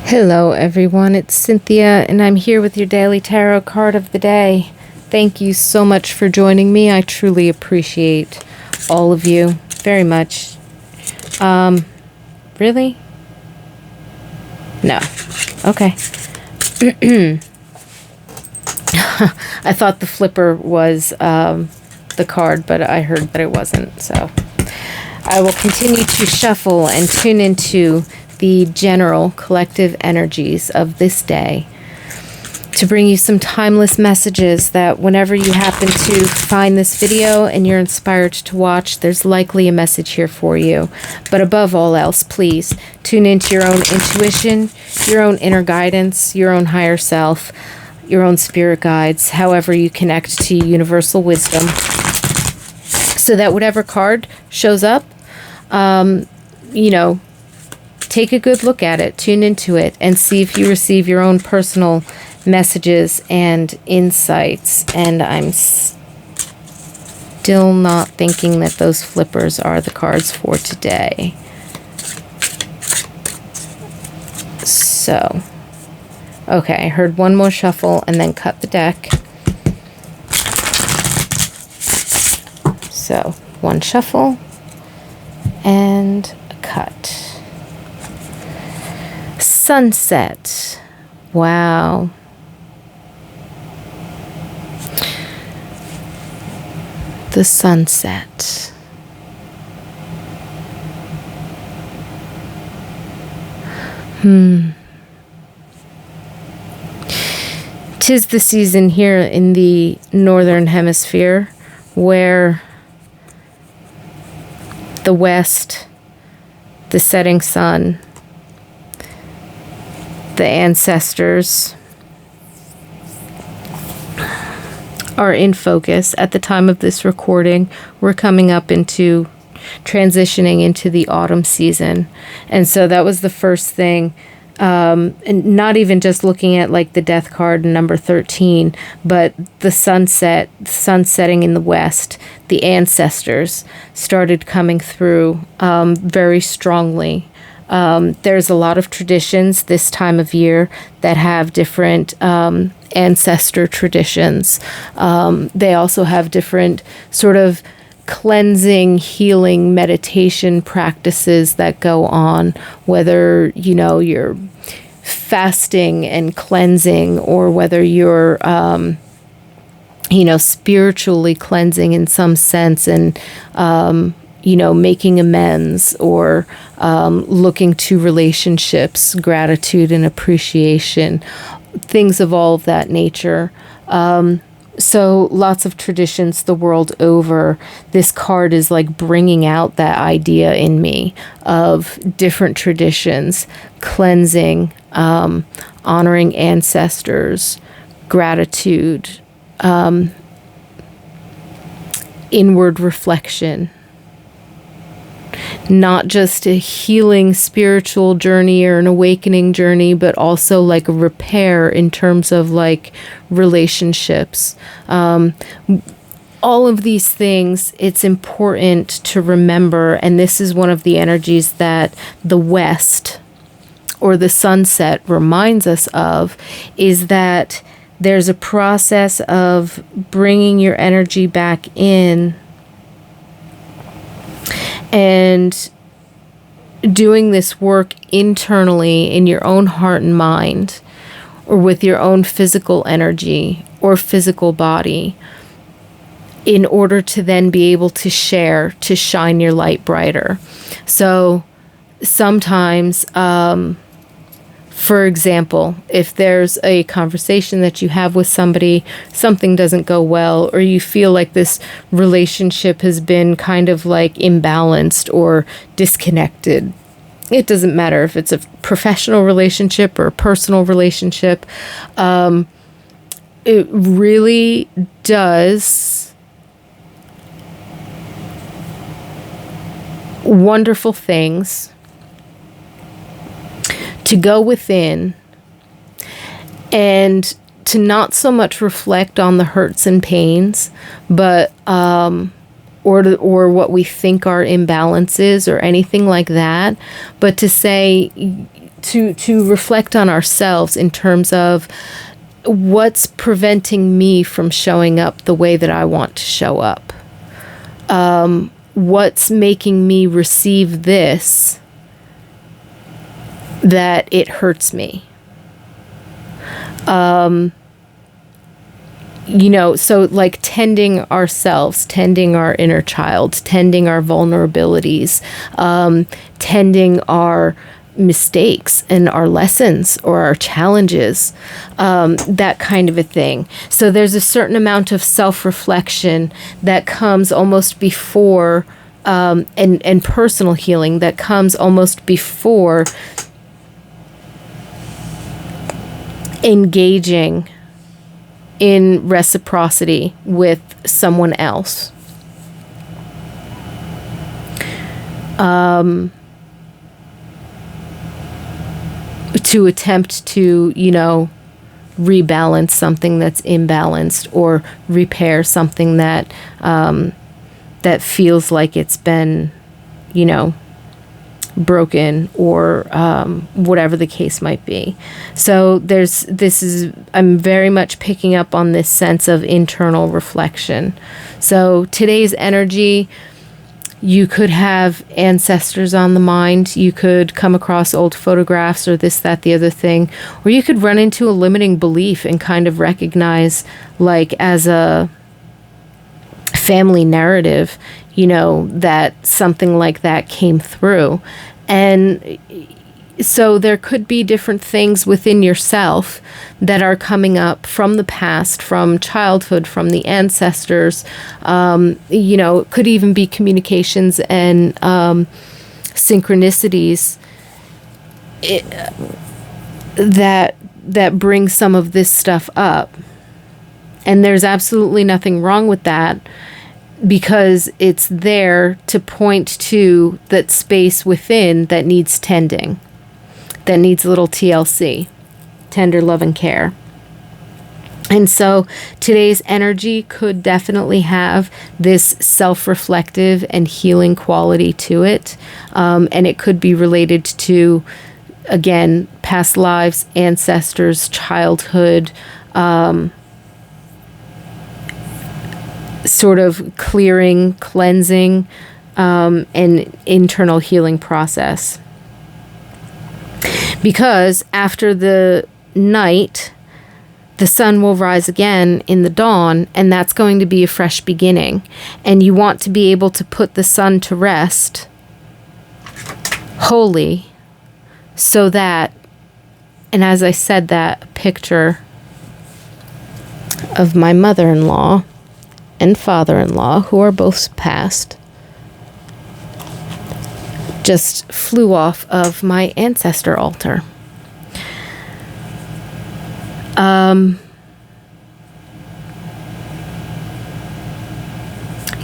Hello everyone, it's Cynthia and I'm here with your daily tarot card of the day. Thank you so much for joining me. I truly appreciate all of you very much. Really? No. Okay. I thought the flipper was the card, but I heard that it wasn't, so I will continue to shuffle and tune into the general collective energies of this day to bring you some timeless messages that whenever you happen to find this video and you're inspired to watch, there's likely a message here for you. But above all else, please tune into your own intuition, your own inner guidance, your own higher self, your own spirit guides, however you connect to universal wisdom, so that whatever card shows up, take a good look at it, tune into it, and see if you receive your own personal messages and insights. And I'm still not thinking that those flippers are the cards for today. So, okay, I heard one more shuffle and then cut the deck. So, one shuffle and a cut. Sunset. Wow. The sunset. Tis the season here in the northern hemisphere where the west, the setting sun, the ancestors are in focus. At the time of this recording, we're coming up into transitioning into the autumn season. And so that was the first thing. And not even just looking at like the death card number 13, but the sunset, sun setting in the west, the ancestors started coming through very strongly. There's a lot of traditions this time of year that have different ancestor traditions. They also have different sort of cleansing, healing, meditation practices that go on, whether, you're fasting and cleansing, or whether you're, spiritually cleansing in some sense and, making amends, or looking to relationships, gratitude and appreciation, things of all of that nature. So lots of traditions the world over. This card is like bringing out that idea in me of different traditions, cleansing, honoring ancestors, gratitude, inward reflection. Not just a healing spiritual journey or an awakening journey, but also like a repair in terms of like relationships. All of these things, it's important to remember, and this is one of the energies that the West or the sunset reminds us of, is that there's a process of bringing your energy back in and doing this work internally in your own heart and mind, or with your own physical energy or physical body, in order to then be able to share, to shine your light brighter. So sometimes, for example, if there's a conversation that you have with somebody, something doesn't go well, or you feel like this relationship has been kind of like imbalanced or disconnected. It doesn't matter if it's a professional relationship or a personal relationship. It really does wonderful things to go within and to not so much reflect on the hurts and pains, but or what we think our imbalance is or anything like that, but to say, to reflect on ourselves in terms of what's preventing me from showing up the way that I want to show up. What's making me receive this that it hurts me. So like tending ourselves, tending our inner child, tending our vulnerabilities, tending our mistakes and our lessons or our challenges, that kind of a thing. So there's a certain amount of self-reflection that comes almost before, and personal healing that comes almost before engaging in reciprocity with someone else. To attempt to, rebalance something that's imbalanced or repair something that that feels like it's been, broken or whatever the case might be. So I'm very much picking up on this sense of internal reflection. So today's energy, you could have ancestors on the mind, you could come across old photographs or this, that, the other thing, or you could run into a limiting belief and kind of recognize, like, as a family narrative, that something like that came through. And so there could be different things within yourself that are coming up from the past, from childhood, from the ancestors. It could even be communications and synchronicities that bring some of this stuff up. And there's absolutely nothing wrong with that, because it's there to point to that space within that needs tending, that needs a little TLC, tender love and care. And so today's energy could definitely have this self-reflective and healing quality to it. And it could be related to, again, past lives, ancestors, childhood, sort of clearing, cleansing, and internal healing process. Because after the night, the sun will rise again in the dawn, and that's going to be a fresh beginning. And you want to be able to put the sun to rest wholly, so that, and as I said that, a picture of my mother-in-law and father-in-law, who are both passed, just flew off of my ancestor altar.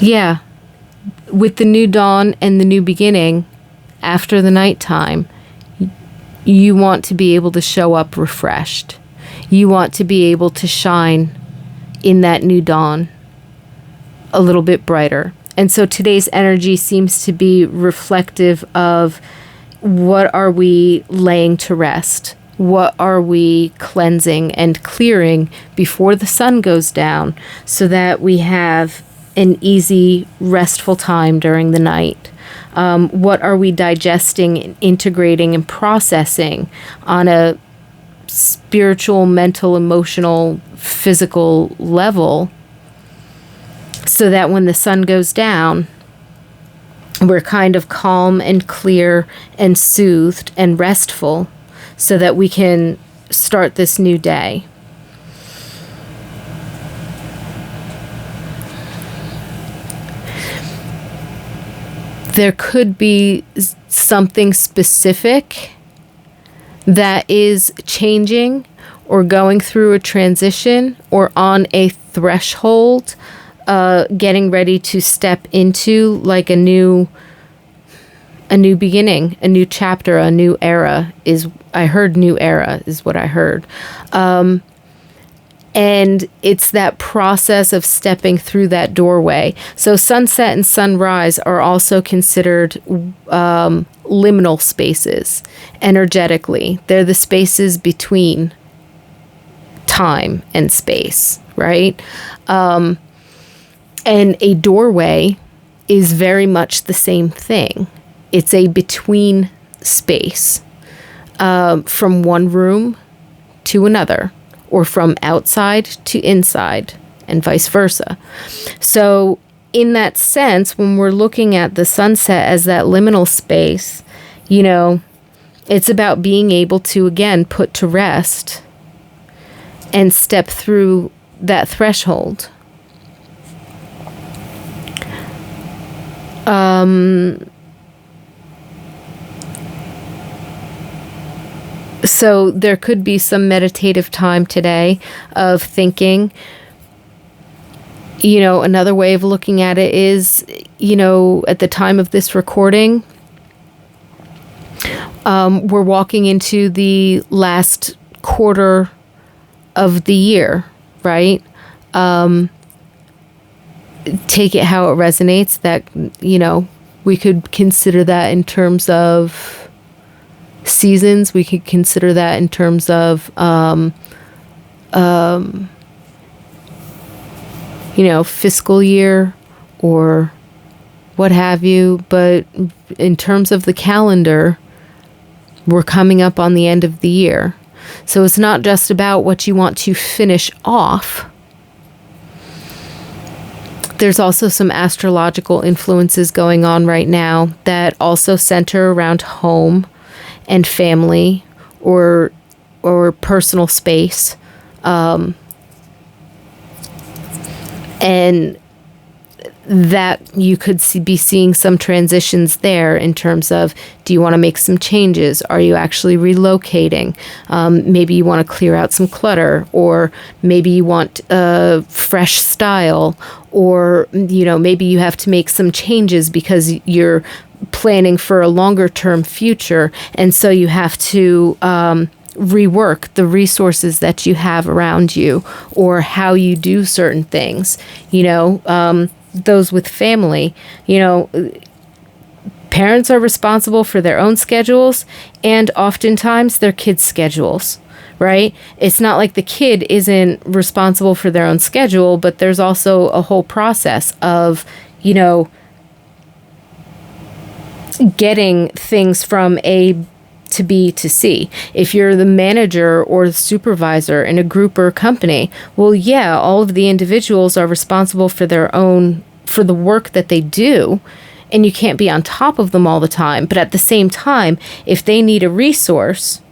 Yeah, with the new dawn and the new beginning after the nighttime, you want to be able to show up refreshed. You want to be able to shine in that new dawn a little bit brighter. And so today's energy seems to be reflective of, what are we laying to rest? What are we cleansing and clearing before the sun goes down, so that we have an easy, restful time during the night? What are we digesting and integrating and processing on a spiritual, mental, emotional, physical level, so that when the sun goes down, we're kind of calm and clear and soothed and restful, so that we can start this new day. There could be something specific that is changing or going through a transition or on a threshold, getting ready to step into, like, a new beginning, a new chapter, a new era. I heard new era is what I heard. And it's that process of stepping through that doorway. So sunset and sunrise are also considered liminal spaces energetically. They're the spaces between time and space, right? And a doorway is very much the same thing. It's a between space from one room to another, or from outside to inside, and vice versa. So in that sense, when we're looking at the sunset as that liminal space, you know, it's about being able to, again, put to rest and step through that threshold. So there could be some meditative time today of thinking. You know, another way of looking at it is, you know, at the time of this recording, we're walking into the last quarter of the year, right? Take it how it resonates. That, you know, we could consider that in terms of seasons. We could consider that in terms of, you know, fiscal year or what have you. But in terms of the calendar, we're coming up on the end of the year. So it's not just about what you want to finish off. There's also some astrological influences going on right now that also center around home and family or personal space. And that you could be seeing some transitions there in terms of, do you want to make some changes? Are you actually relocating? Maybe you want to clear out some clutter, or maybe you want a fresh style, or, you know, maybe you have to make some changes because you're planning for a longer term future. And so you have to rework the resources that you have around you, or how you do certain things, you know. Those with family, you know, parents are responsible for their own schedules and oftentimes their kids' schedules, right? It's not like the kid isn't responsible for their own schedule, but there's also a whole process of, you know, getting things from A to B to C. If you're the manager or the supervisor in a group or company, well, yeah, all of the individuals are responsible for for the work that they do, and you can't be on top of them all the time. But at the same time, if they need a resource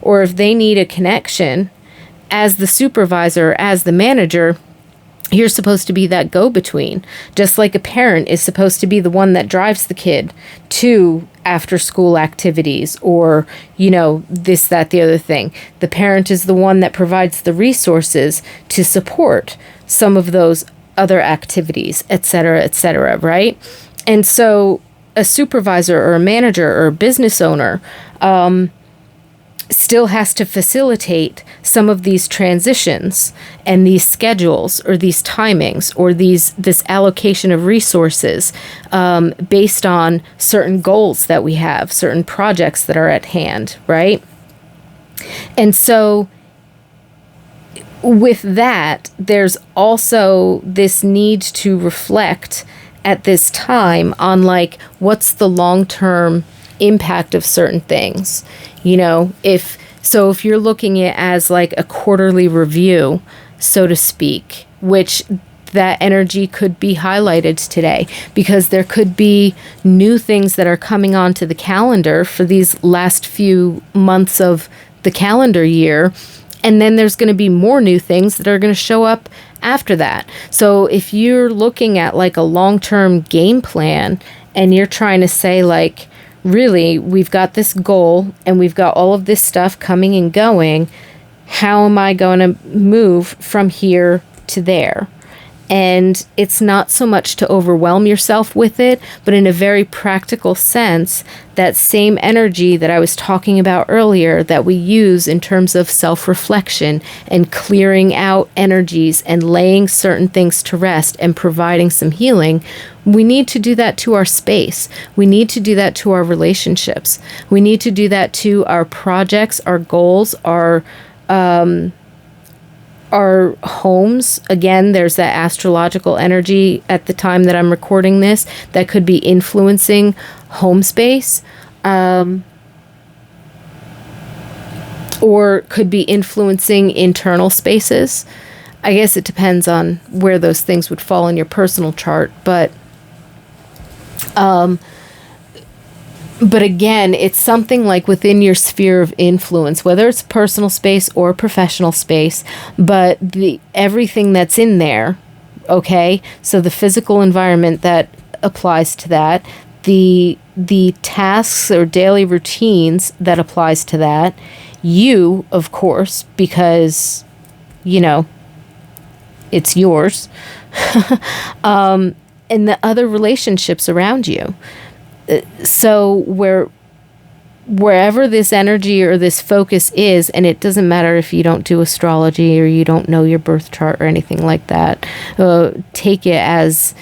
or if they need a connection, as the supervisor, as the manager, you're supposed to be that go-between. Just like a parent is supposed to be the one that drives the kid to after-school activities, or, you know, this, that, the other thing. The parent is the one that provides the resources to support some of those other activities, etc., right? And so a supervisor or a manager or a business owner still has to facilitate some of these transitions and these schedules or these timings or this allocation of resources based on certain goals that we have, certain projects that are at hand, right? And so with that, there's also this need to reflect at this time on, like, what's the long-term impact of certain things. You know, if you're looking at it as like a quarterly review, so to speak, which that energy could be highlighted today, because there could be new things that are coming onto the calendar for these last few months of the calendar year. And then there's going to be more new things that are going to show up after that. So if you're looking at like a long-term game plan and you're trying to say, like, really, we've got this goal and we've got all of this stuff coming and going, how am I going to move from here to there? And it's not so much to overwhelm yourself with it, but in a very practical sense, that same energy that I was talking about earlier that we use in terms of self-reflection and clearing out energies and laying certain things to rest and providing some healing, we need to do that to our space. We need to do that to our relationships. We need to do that to our projects, our goals, our homes. Again, there's that astrological energy at the time that I'm recording this that could be influencing home space, or could be influencing internal spaces. I guess it depends on where those things would fall in your personal chart, but again, it's something like within your sphere of influence, whether it's personal space or professional space, but everything that's in there, okay? So the physical environment that applies to that, the tasks or daily routines that applies to that, you, of course, because, it's yours, and the other relationships around you. So wherever this energy or this focus is, and it doesn't matter if you don't do astrology or you don't know your birth chart or anything like that, take it as,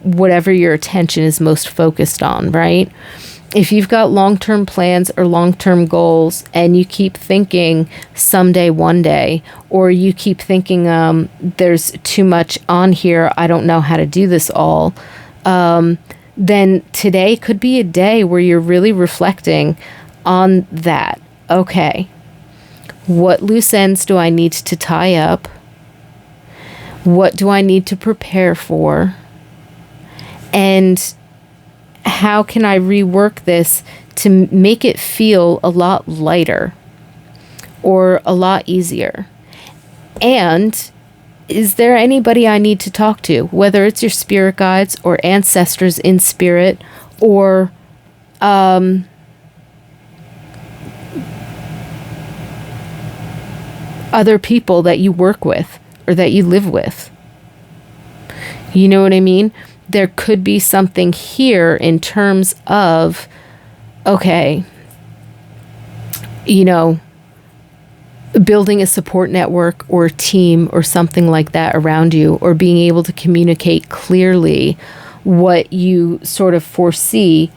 whatever your attention is most focused on, right? If you've got long-term plans or long-term goals and you keep thinking someday, one day, or you keep thinking there's too much on here, I don't know how to do this all, then today could be a day where you're really reflecting on that. Okay, what loose ends do I need to tie up? What do I need to prepare for? And how can I rework this to make it feel a lot lighter or a lot easier? And is there anybody I need to talk to, whether it's your spirit guides or ancestors in spirit or other people that you work with or that you live with? You know what I mean? There could be something here in terms of, okay, building a support network or a team or something like that around you, or being able to communicate clearly what you sort of foresee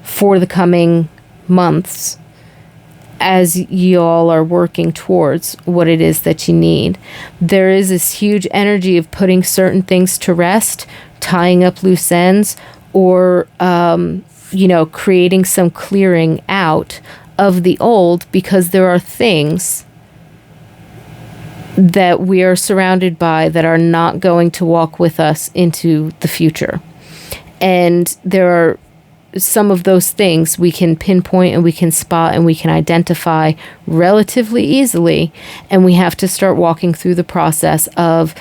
for the coming months as y'all are working towards what it is that you need. There is this huge energy of putting certain things to rest, tying up loose ends, or, creating some clearing out of the old, because there are things that we are surrounded by that are not going to walk with us into the future. And there are some of those things we can pinpoint and we can spot and we can identify relatively easily. And we have to start walking through the process of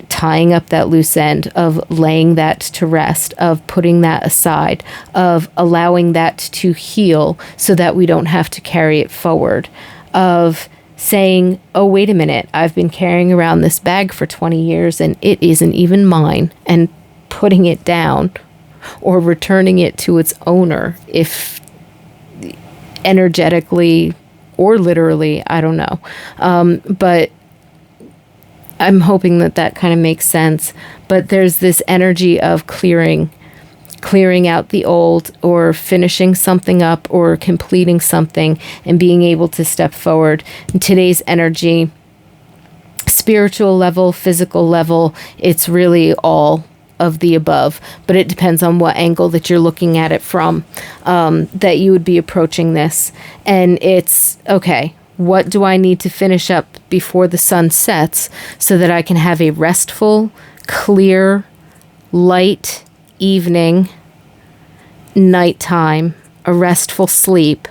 tying up that loose end, of laying that to rest, of putting that aside, of allowing that to heal so that we don't have to carry it forward, of saying, oh, wait a minute, I've been carrying around this bag for 20 years and it isn't even mine, and putting it down or returning it to its owner, if energetically or literally, I don't know. But I'm hoping that kind of makes sense. But there's this energy of clearing out the old, or finishing something up, or completing something, and being able to step forward. In today's energy, spiritual level, physical level, it's really all of the above, but it depends on what angle that you're looking at it from, that you would be approaching this. And it's, okay, what do I need to finish up before the sun sets so that I can have a restful, clear, light evening, nighttime, a restful sleep,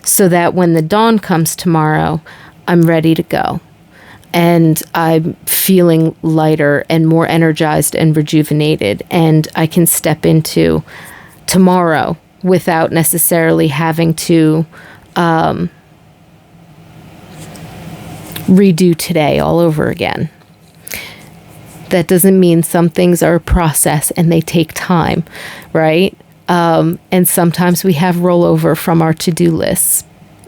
so that when the dawn comes tomorrow, I'm ready to go. And I'm feeling lighter and more energized and rejuvenated, and I can step into tomorrow without necessarily having to redo today all over again. That doesn't mean some things are a process and they take time, right? And sometimes we have rollover from our to-do lists,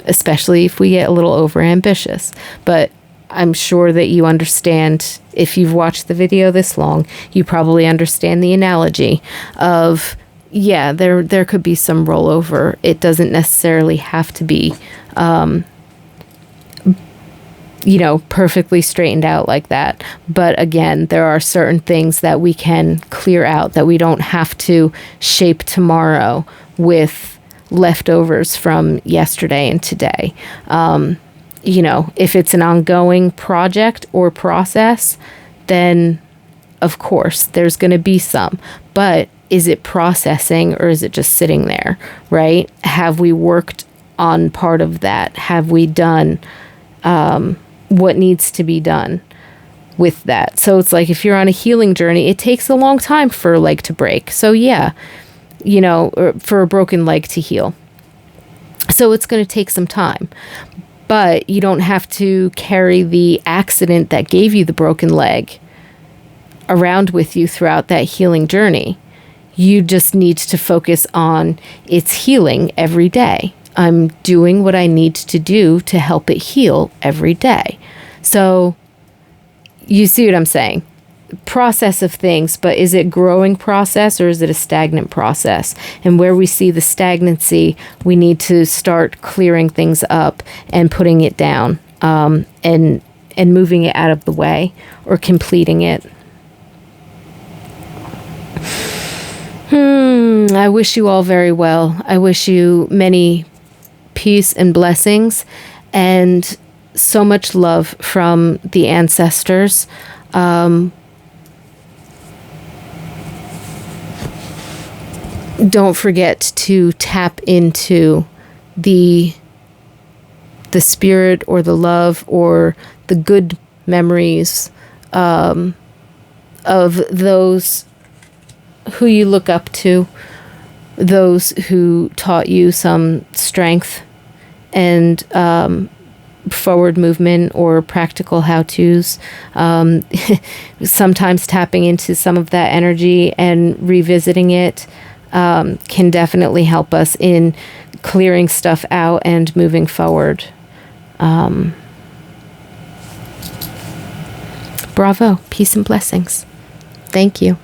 especially if we get a little over-ambitious. But I'm sure that you understand, if you've watched the video this long, you probably understand the analogy of, yeah, there could be some rollover. It doesn't necessarily have to be, perfectly straightened out like that. But again, there are certain things that we can clear out, that we don't have to shape tomorrow with leftovers from yesterday and today. If it's an ongoing project or process, then of course there's going to be some. But is it processing, or is it just sitting there, right? Have we worked on part of that? Have we done what needs to be done with that? So it's like, if you're on a healing journey, it takes a long time for a leg to break. So yeah, or for a broken leg to heal. So it's going to take some time. But you don't have to carry the accident that gave you the broken leg around with you throughout that healing journey. You just need to focus on its healing every day. I'm doing what I need to do to help it heal every day. So you see what I'm saying? Process of things, but is it growing process, or is it a stagnant process? And where we see the stagnancy, we need to start clearing things up and putting it down, and moving it out of the way, or completing it. I wish you all very well. I wish you many peace and blessings, and so much love from the ancestors. Don't forget to tap into the spirit, or the love, or the good memories of those who you look up to, those who taught you some strength and forward movement or practical how-tos. Sometimes tapping into some of that energy and revisiting it can definitely help us in clearing stuff out and moving forward. Bravo. Peace and blessings. Thank you.